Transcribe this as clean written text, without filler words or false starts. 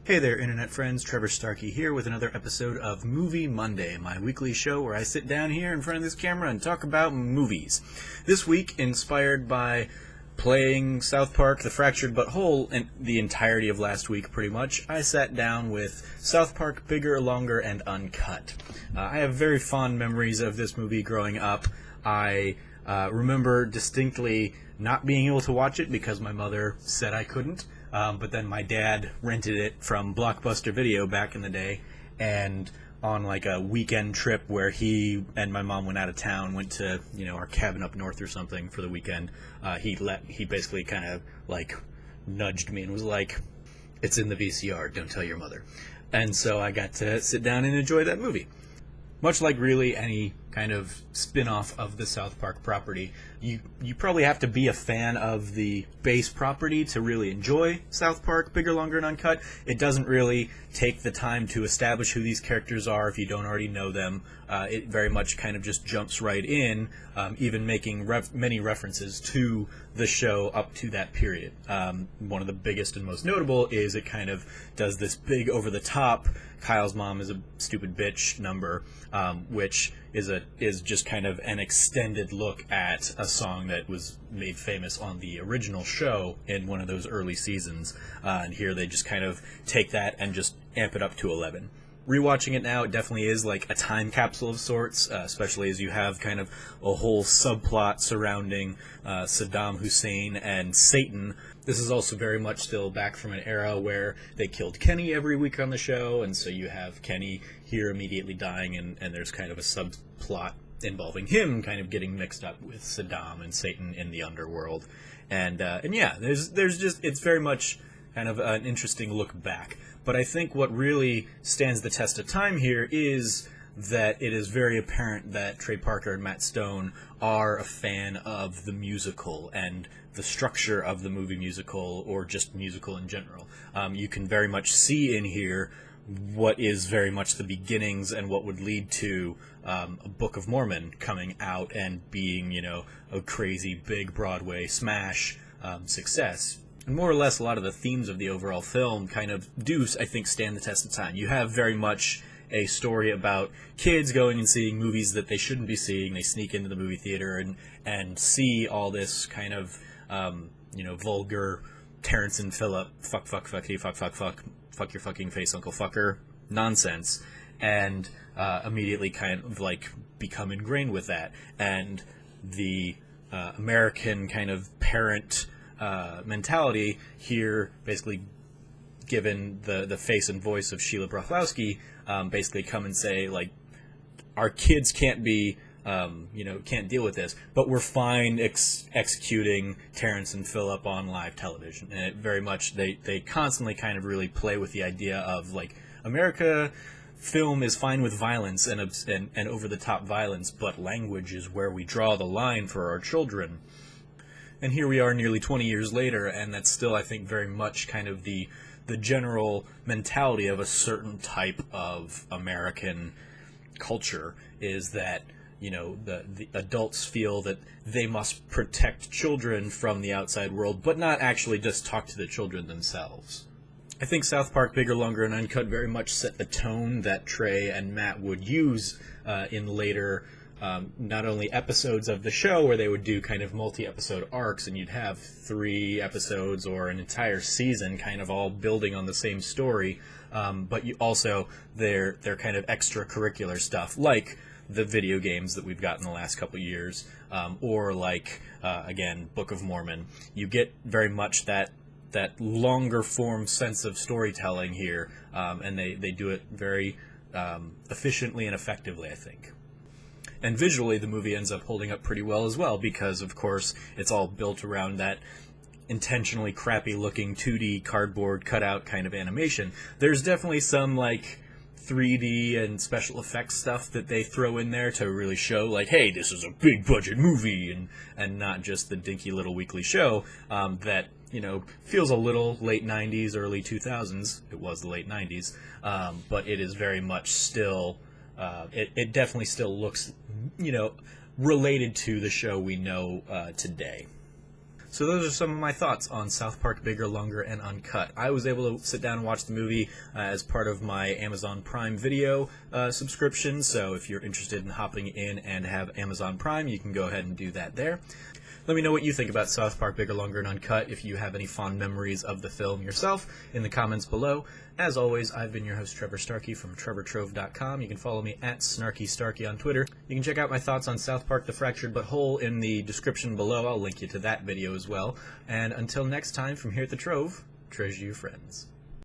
Hey there, Internet friends. Trevor Starkey here with another episode of Movie Monday, my weekly show where I sit down here in front of this camera and talk about movies. This week, inspired by playing South Park, The Fractured But Whole, and the entirety of last week, pretty much, I sat down with South Park Bigger, Longer, and Uncut. I have very fond memories of this movie growing up. I remember distinctly not being able to watch it because my mother said I couldn't. But then my dad rented it from Blockbuster Video back in the day, and on like a weekend trip where he and my mom went out of town, went to, our cabin up north or something for the weekend, he basically kind of like nudged me and was like, "It's in the VCR, don't tell your mother." And so I got to sit down and enjoy that movie. Much like really any kind of spin-off of the South Park property, you probably have to be a fan of the base property to really enjoy South Park Bigger, Longer, and Uncut. It doesn't really take the time to establish who these characters are if you don't already know them. It very much kind of just jumps right in, even making many references to the show up to that period. One of the biggest and most notable is it kind of does this big over-the-top Kyle's mom is a stupid bitch number, which is just kind of an extended look at a song that was made famous on the original show in one of those early seasons. And here they just kind of take that and just amp it up to 11. Rewatching it now, it definitely is like a time capsule of sorts, especially as you have kind of a whole subplot surrounding Saddam Hussein and Satan. This is also very much still back from an era where they killed Kenny every week on the show, and so you have Kenny here immediately dying, and there's kind of a subplot involving him kind of getting mixed up with Saddam and Satan in the underworld. And yeah, there's just, it's very much kind of an interesting look back. But I think what really stands the test of time here is that it is very apparent that Trey Parker and Matt Stone are a fan of the musical and the structure of the movie musical, or just musical in general. You can very much see in here what is very much the beginnings and what would lead to a Book of Mormon coming out and being, a crazy big Broadway smash success. And more or less, a lot of the themes of the overall film kind of do, I think, stand the test of time. You have very much a story about kids going and seeing movies that they shouldn't be seeing. They sneak into the movie theater and see all this kind of, vulgar Terrence and Phillip, fuck, your fucking face, Uncle Fucker, nonsense, and immediately kind of like become ingrained with that. And the American kind of parent mentality here, basically given the face and voice of Sheila Broflovsky, basically come and say, like, our kids can't be, can't deal with this, but we're fine executing Terrence and Phillip on live television. And it very much, they constantly kind of really play with the idea of, like, America film is fine with violence and over-the-top violence, but language is where we draw the line for our children. And here we are nearly 20 years later, and that's still, I think, very much kind of the general mentality of a certain type of American culture, is that, the adults feel that they must protect children from the outside world, but not actually just talk to the children themselves. I think South Park Bigger, Longer, and Uncut very much set the tone that Trey and Matt would use in later not only episodes of the show where they would do kind of multi-episode arcs, and you'd have 3 episodes or an entire season kind of all building on the same story, but you also their kind of extracurricular stuff, like the video games that we've got in the last couple of years, or like, again, Book of Mormon. You get very much that longer form sense of storytelling here, and they do it very efficiently and effectively, I think. And visually, the movie ends up holding up pretty well as well, because, of course, it's all built around that intentionally crappy-looking 2D cardboard cutout kind of animation. There's definitely some, like, 3D and special effects stuff that they throw in there to really show, like, hey, this is a big-budget movie, and not just the dinky little weekly show that, feels a little late 90s, early 2000s. It was the late 90s, but it is very much still... It definitely still looks, related to the show we know today. So those are some of my thoughts on South Park Bigger, Longer, and Uncut. I was able to sit down and watch the movie as part of my Amazon Prime Video subscription, so if you're interested in hopping in and have Amazon Prime, you can go ahead and do that there. Let me know what you think about South Park Bigger, Longer, and Uncut, if you have any fond memories of the film yourself, in the comments below. As always, I've been your host, Trevor Starkey from TrevorTrove.com. You can follow me at SnarkyStarkey on Twitter. You can check out my thoughts on South Park The Fractured But Whole in the description below. I'll link you to that video as well. And until next time, from here at the Trove, treasure your friends.